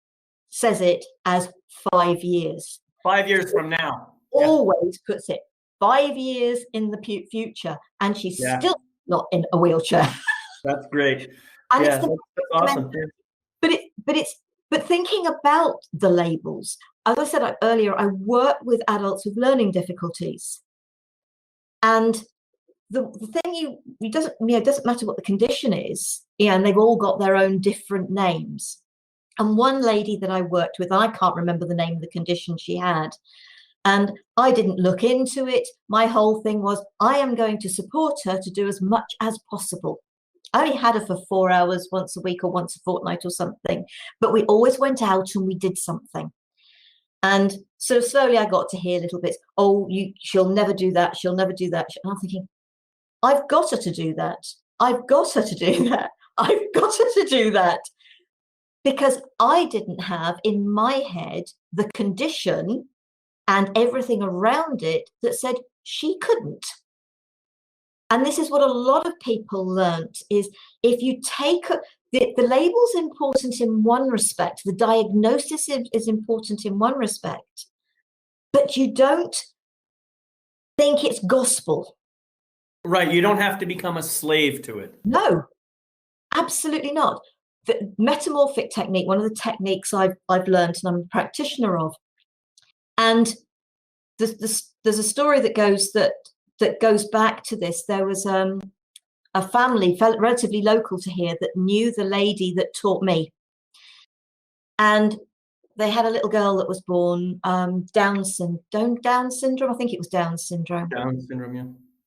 says it as 5 years. 5 years from now. Always puts it 5 years in the future, and she's still not in a wheelchair. That's great. And that's awesome. But thinking about the labels, as I said earlier, I work with adults with learning difficulties, and the thing it doesn't matter what the condition is, and they've all got their own different names. And one lady that I worked with, I can't remember the name of the condition she had, and I didn't look into it. My whole thing was, I am going to support her to do as much as possible. I only had her for 4 hours once a week or once a fortnight or something, but we always went out and we did something. And so slowly I got to hear little bits. Oh, she'll never do that. She'll never do that. And I'm thinking, I've got her to do that. I've got her to do that. I've got her to do that. Because I didn't have in my head the condition and everything around it that said she couldn't. And this is what a lot of people learnt, is if you take the label's important in one respect, the diagnosis is important in one respect, but you don't think it's gospel. Right. You don't have to become a slave to it. No, absolutely not. The metamorphic technique, one of the techniques I've learned and I'm a practitioner of, and there's a story that goes back to this. There was a family relatively local to here that knew the lady that taught me, and they had a little girl that was born Down syndrome. I think it was Down syndrome. Down syndrome, yeah.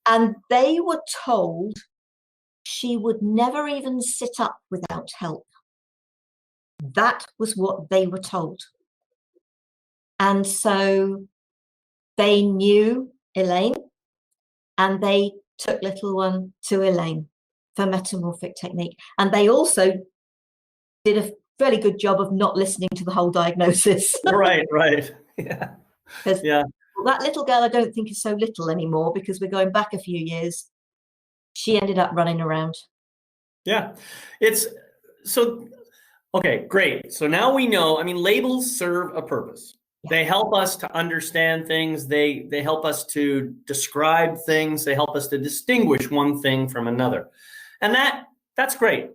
And they were told she would never even sit up without help. That was what they were told. And so they knew Elaine, and they took little one to Elaine for metamorphic technique. And they also did a fairly good job of not listening to the whole diagnosis. Right. Yeah. Because that little girl, I don't think is so little anymore, because we're going back a few years. She ended up running around. Yeah. Okay, great. So now we know, labels serve a purpose. Yeah. They help us to understand things. They help us to describe things. They help us to distinguish one thing from another. And that's great.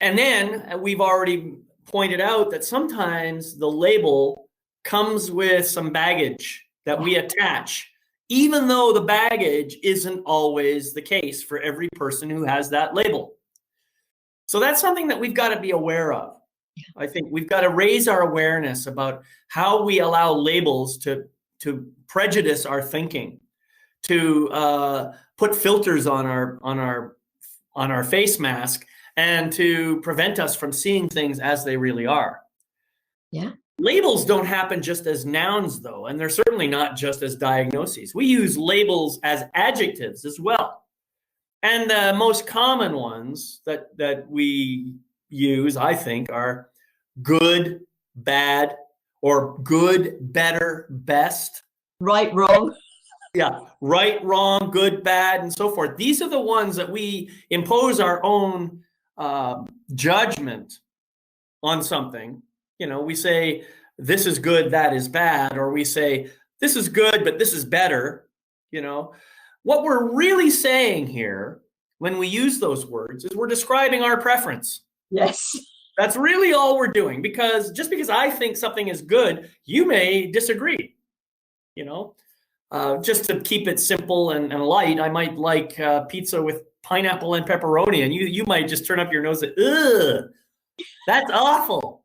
And then we've already pointed out that sometimes the label comes with some baggage that we attach, even though the baggage isn't always the case for every person who has that label. So that's something that we've got to be aware of. I think we've got to raise our awareness about how we allow labels to prejudice our thinking, to put filters on our face mask, and to prevent us from seeing things as they really are. Yeah. Labels don't happen just as nouns, though, and they're certainly not just as diagnoses. We use labels as adjectives as well. And the most common ones that we use, I think, are good, bad, or good, better, best. Right, wrong. Yeah, right, wrong, good, bad, and so forth. These are the ones that we impose our own judgment on something. We say, this is good, that is bad, or we say, this is good, but this is better. What we're really saying here when we use those words is we're describing our preference. Yes. That's really all we're doing, because just because I think something is good, you may disagree. Just to keep it simple and light, I might like pizza with pineapple and pepperoni, and you might just turn up your nose at, ugh, that's awful.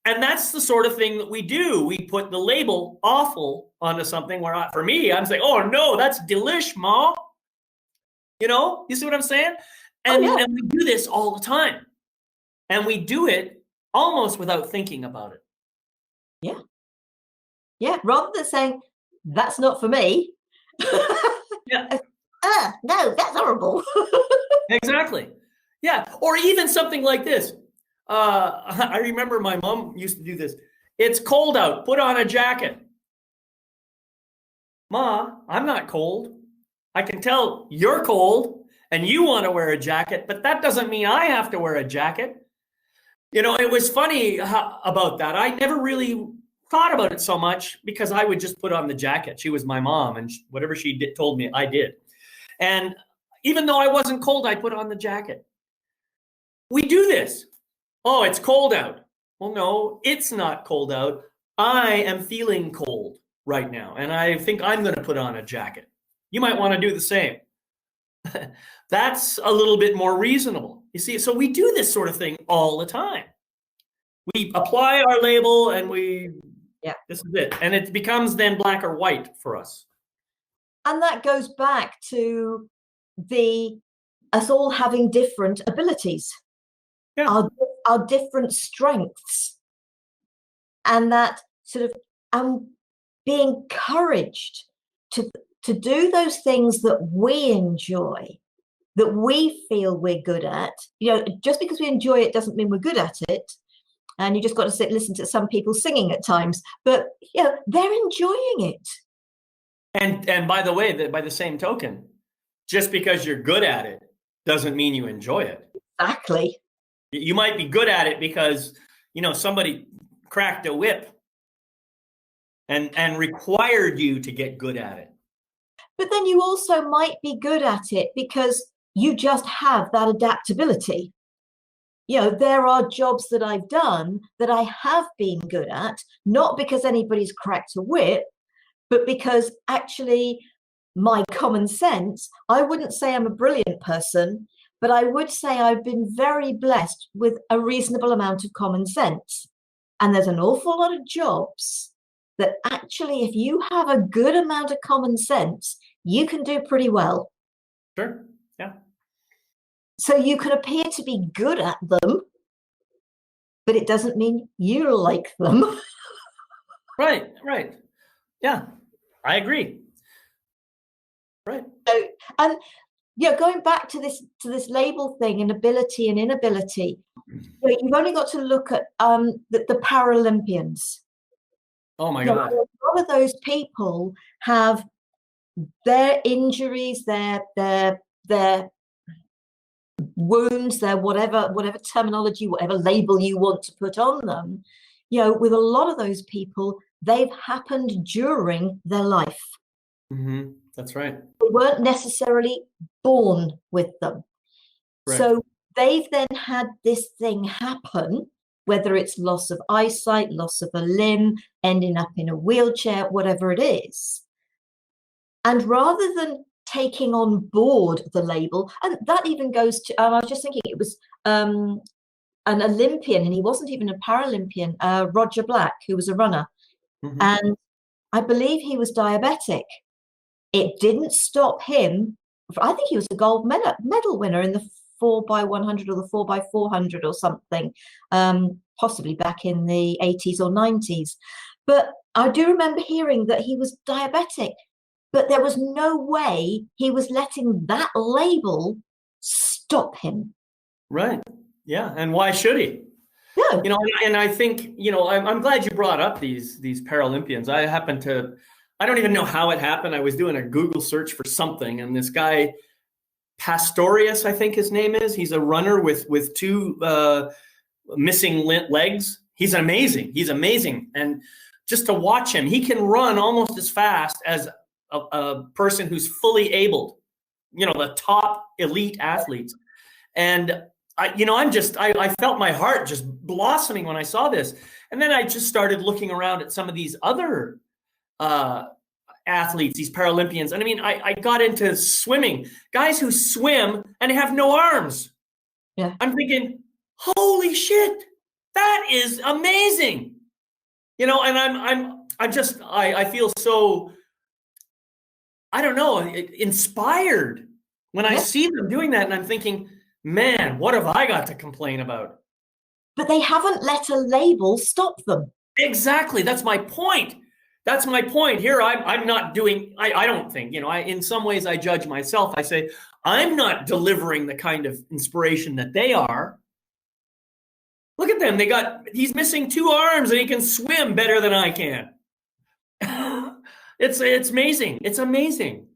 And that's the sort of thing that we do. We put the label awful onto something where, for me, I'm saying, oh no, that's delish, ma. You see what I'm saying? And, yeah. and we do this all the time. And we do it almost without thinking about it. Yeah. Yeah. Rather than saying, that's not for me. Yeah. No, that's horrible. Exactly. Yeah. Or even something like this. I remember my mom used to do this. It's cold out. Put on a jacket. Ma, I'm not cold. I can tell you're cold and you want to wear a jacket, but that doesn't mean I have to wear a jacket. It was funny about that. I never really thought about it so much because I would just put on the jacket. She was my mom, and whatever she told me, I did. And even though I wasn't cold, I put on the jacket. We do this. Oh, it's cold out. Well, no, it's not cold out. I am feeling cold right now, and I think I'm going to put on a jacket. You might want to do the same. That's a little bit more reasonable. You see, so we do this sort of thing all the time. We apply our label and this is it. And it becomes then black or white for us. And that goes back to us all having different abilities, our different strengths, and that sort of being encouraged to do those things that we enjoy, that we feel we're good at. Just because we enjoy it doesn't mean we're good at it. And you just got to listen to some people singing at times, but they're enjoying it. And by the way, by the same token, just because you're good at it doesn't mean you enjoy it. Exactly. You might be good at it because somebody cracked a whip and required you to get good at it. But then you also might be good at it because you just have that adaptability. There are jobs that I've done that I have been good at, not because anybody's cracked a whip, but because actually my common sense, I wouldn't say I'm a brilliant person, but I would say I've been very blessed with a reasonable amount of common sense. And there's an awful lot of jobs that actually, if you have a good amount of common sense, you can do pretty well. Sure. Yeah. So you can appear to be good at them, but it doesn't mean you like them. Right. Yeah, I agree. Right. So, and going back to this label thing and ability and inability, you've only got to look at the Paralympians. Oh my God. A lot of those people have their injuries, their wounds, their whatever terminology, whatever label you want to put on them, with a lot of those people, they've happened during their life. Mm-hmm. That's right. They weren't necessarily born with them. Right. So they've then had this thing happen, whether it's loss of eyesight, loss of a limb, ending up in a wheelchair, whatever it is. And rather than taking on board the label, and that even goes to, I was just thinking it was an Olympian, and he wasn't even a Paralympian, Roger Black, who was a runner. Mm-hmm. And I believe he was diabetic. It didn't stop him. I think he was a gold medal winner in the 4x100 or the 4x400 or something, possibly back in the 80s or 90s. But I do remember hearing that he was diabetic, but there was no way he was letting that label stop him. Right. Yeah. And why should he? No. And I think, I'm glad you brought up these Paralympians. I don't even know how it happened. I was doing a Google search for something, and this guy, Pastorius, I think his name is, he's a runner with two missing legs. He's amazing. And just to watch him, he can run almost as fast as a person who's fully abled. the top elite athletes. And I felt my heart just blossoming when I saw this. And then I just started looking around at some of these other athletes, these Paralympians. And I mean, I got into swimming, guys who swim and have no arms. Yeah. I'm thinking, holy shit, that is amazing. And I feel so, I don't know, inspired when I see them doing that. And I'm thinking, man, what have I got to complain about? But they haven't let a label stop them. Exactly. That's my point. Here, I'm not doing, I don't think, in some ways I judge myself. I say, I'm not delivering the kind of inspiration that they are. Look at them. He's missing 2 arms and he can swim better than I can. It's amazing. It's amazing.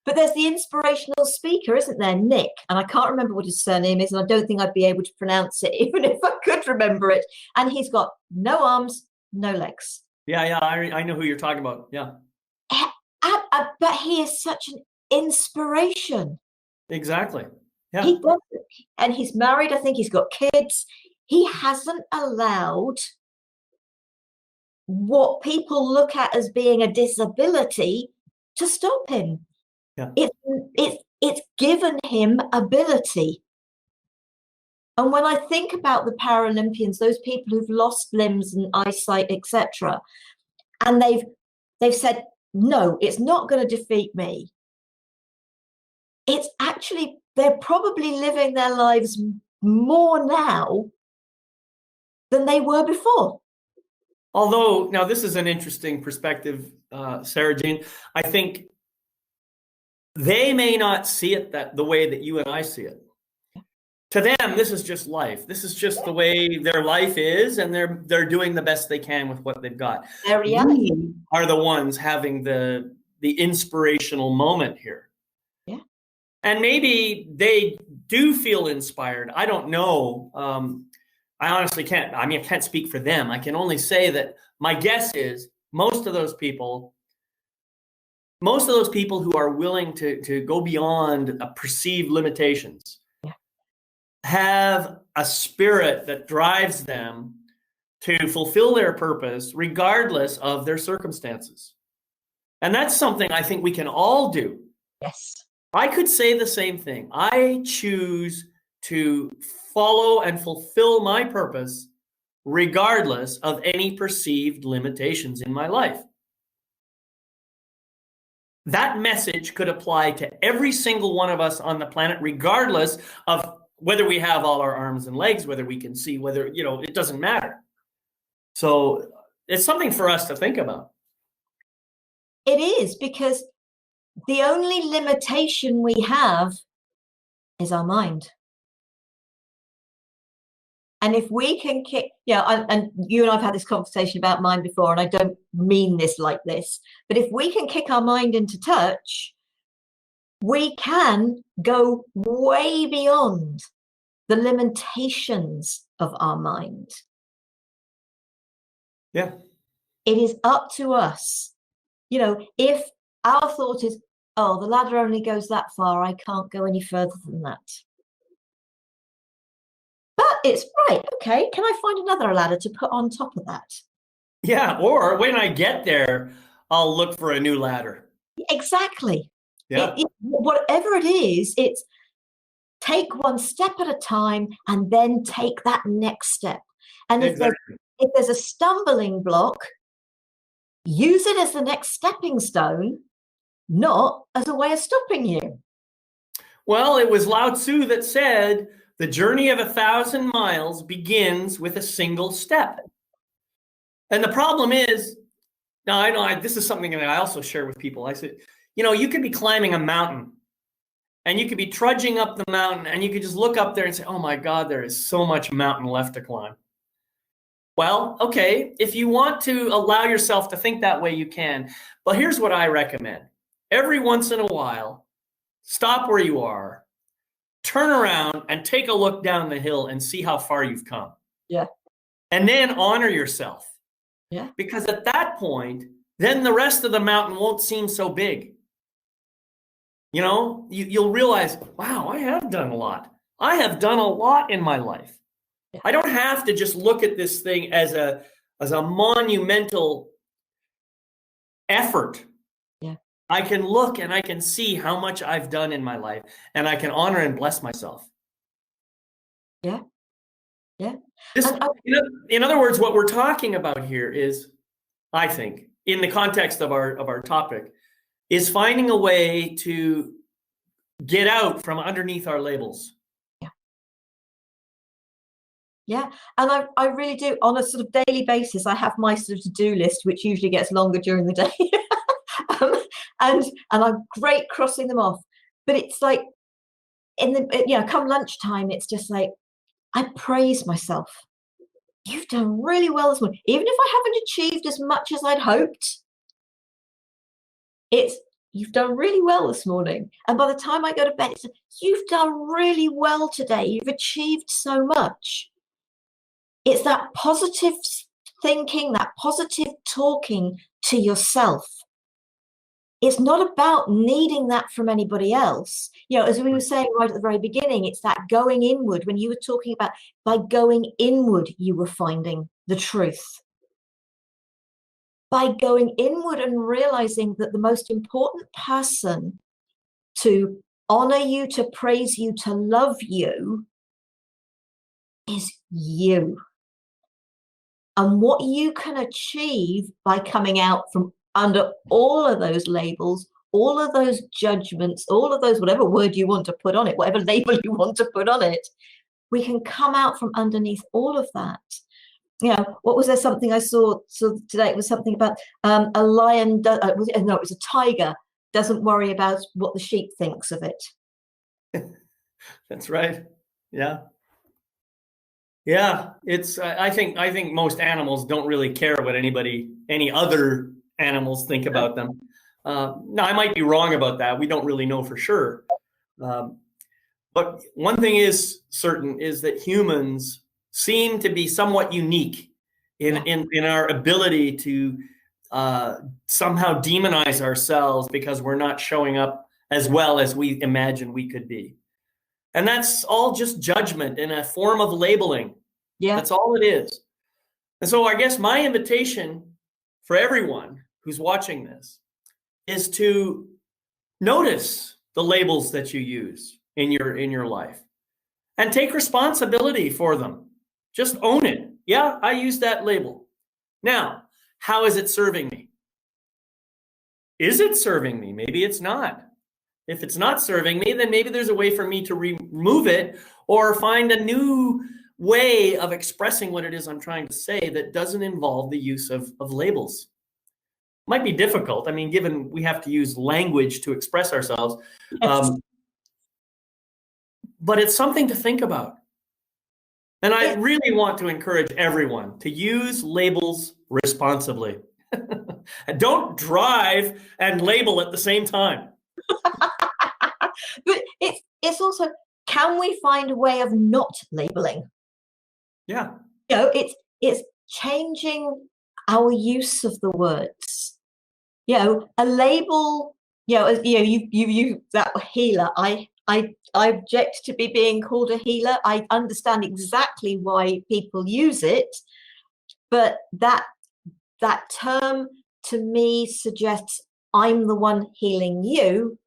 But there's the inspirational speaker, isn't there, Nick? And I can't remember what his surname is, and I don't think I'd be able to pronounce it, even if I could remember it. And he's got no arms, no legs. Yeah, I know who you're talking about. Yeah. But he is such an inspiration. Exactly. Yeah. He does it. And he's married. I think he's got kids. He hasn't allowed what people look at as being a disability to stop him. Yeah. It's given him ability. And when I think about the Paralympians, those people who've lost limbs and eyesight, etc., and they've said, no, it's not going to defeat me. It's actually, they're probably living their lives more now than they were before. Although, now this is an interesting perspective, Sarah Jane. I think they may not see it the way that you and I see it. To them, this is just life. This is just the way their life is, and they're doing the best they can with what they've got. Their reality. We are the ones having the inspirational moment here. Yeah. And maybe they do feel inspired. I don't know. I honestly can't. I mean, I can't speak for them. I can only say that my guess is most of those people who are willing to go beyond perceived limitations have a spirit that drives them to fulfill their purpose regardless of their circumstances. And that's something I think we can all do. Yes. I could say the same thing. I choose to follow and fulfill my purpose regardless of any perceived limitations in my life. That message could apply to every single one of us on the planet, regardless of whether we have all our arms and legs, whether we can see, whether, it doesn't matter. So it's something for us to think about. It is, because the only limitation we have is our mind. And if we can kick, and you and I've had this conversation about mind before, and I don't mean this like this, but if we can kick our mind into touch, we can go way beyond the limitations of our mind. Yeah. It is up to us. If our thought is, oh, the ladder only goes that far, I can't go any further than that. But it's right, okay, can I find another ladder to put on top of that? Yeah, or when I get there, I'll look for a new ladder. Exactly. Yeah. Whatever it is, it's take one step at a time and then take that next step. And if there's a stumbling block, use it as the next stepping stone, not as a way of stopping you. Well, it was Lao Tzu that said, the journey of 1,000 miles begins with a single step. And the problem is, now I know this is something that I also share with people. I said, you could be climbing a mountain and you could be trudging up the mountain and you could just look up there and say, oh my God, there is so much mountain left to climb. Well, okay, if you want to allow yourself to think that way, you can. But here's what I recommend. Every once in a while, stop where you are, turn around and take a look down the hill and see how far you've come. Yeah. And then honor yourself. Yeah. Because at that point, then the rest of the mountain won't seem so big. you'll realize, wow, I have done a lot. I have done a lot in my life. Yeah. I don't have to just look at this thing as a monumental effort. Yeah. I can look and I can see how much I've done in my life, and I can honor and bless myself. Yeah. Yeah. This, And in other words, what we're talking about here is, I think, in the context of our topic, is finding a way to get out from underneath our labels. Yeah, and I really do, on a sort of daily basis, I have my sort of to-do list, which usually gets longer during the day. um, and I'm great crossing them off. But it's like come lunchtime, it's just like I praise myself. You've done really well this morning. Even if I haven't achieved as much as I'd hoped, it's you've done really well this morning. And by the time I go to bed, it's you've done really well today. You've achieved so much. It's that positive thinking, that positive talking to yourself. It's not about needing that from anybody else. As we were saying right at the very beginning, it's that going inward. When you were talking about by going inward, you were finding the truth. By going inward and realizing that the most important person to honor you, to praise you, to love you is you. And what you can achieve by coming out from under all of those labels, all of those judgments, all of those, whatever word you want to put on it, whatever label you want to put on it, we can come out from underneath all of that. What was there something I saw today? It was something about a lion, it was a tiger, doesn't worry about what the sheep thinks of it. That's right. Yeah. Yeah, I think most animals don't really care what any other animals think about them. Now, I might be wrong about that. We don't really know for sure. But one thing is certain is that humans seem to be somewhat unique in our ability to somehow demonize ourselves because we're not showing up as well as we imagine we could be. And that's all just judgment in a form of labeling. Yeah. That's all it is. And so I guess my invitation for everyone who's watching this is to notice the labels that you use in your life and take responsibility for them. Just own it. Yeah, I use that label. Now, how is it serving me? Is it serving me? Maybe it's not. If it's not serving me, then maybe there's a way for me to remove it or find a new way of expressing what it is I'm trying to say that doesn't involve the use of labels. Might be difficult. I mean, given we have to use language to express ourselves. Yes. But it's something to think about. And I really want to encourage everyone to use labels responsibly. And don't drive and label at the same time. But it's also, can we find a way of not labeling? Yeah. It's changing our use of the words. A label, you use that healer. I object to be being called a healer. I understand exactly why people use it, but that term to me suggests I'm the one healing you,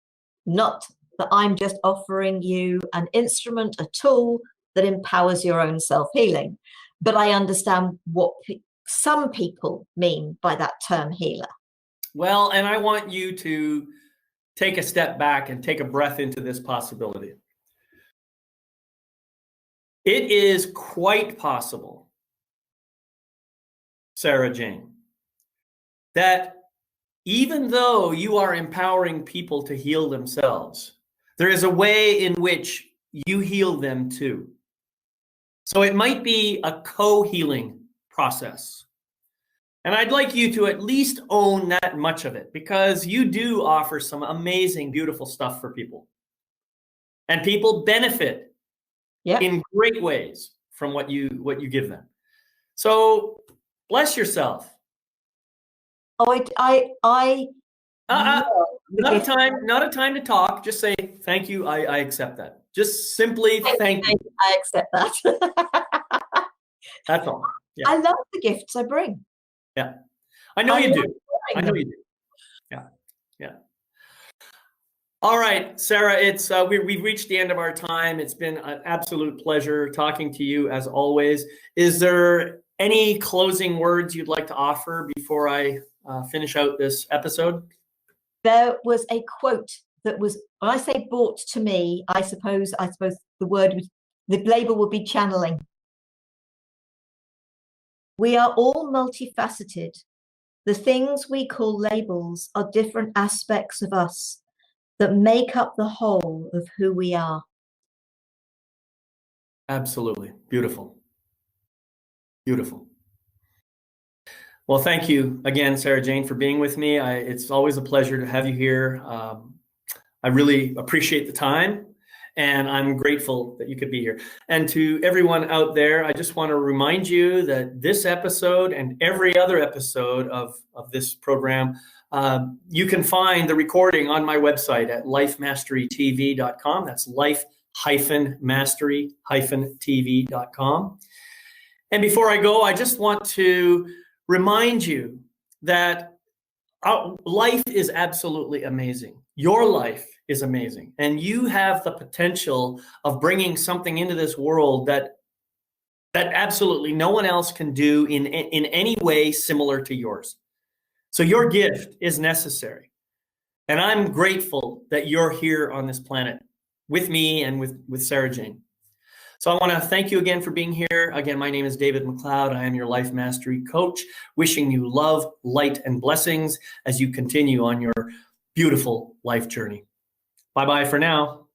not that I'm just offering you an instrument, a tool that empowers your own self-healing. But I understand what some people mean by that term healer. Well, and I want you to take a step back and take a breath into this possibility. It is quite possible, Sarah Jane, that even though you are empowering people to heal themselves, there is a way in which you heal them too. So it might be a co-healing process. And I'd like you to at least own that much of it, because you do offer some amazing, beautiful stuff for people. And people benefit in great ways from what you give them. So bless yourself. Oh, not a time to talk. Just say thank you. I accept that. Just simply thank you. I accept that. That's all. Yeah. I love the gifts I bring. Yeah. I know you do. I know you do. Yeah. Yeah. All right, Sara, it's we've reached the end of our time. It's been an absolute pleasure talking to you as always. Is there any closing words you'd like to offer before I finish out this episode? There was a quote that was, when I say brought to me, I suppose the label would be channeling. We are all multifaceted. The things we call labels are different aspects of us that make up the whole of who we are. Absolutely. Beautiful. Beautiful. Well, thank you again, Sara Jane, for being with me. It's always a pleasure to have you here. I really appreciate the time, and I'm grateful that you could be here. And to everyone out there, I just want to remind you that this episode and every other episode of this program, you can find the recording on my website at lifemasterytv.com. That's life-mastery-tv.com. And before I go, I just want to remind you that life is absolutely amazing. Your life is amazing. And you have the potential of bringing something into this world that absolutely no one else can do in any way similar to yours. So your gift is necessary. And I'm grateful that you're here on this planet with me and with Sara Jane. So I want to thank you again for being here. Again, my name is David McLeod. I am your Life Mastery Coach, wishing you love, light, and blessings as you continue on your beautiful life journey. Bye-bye for now.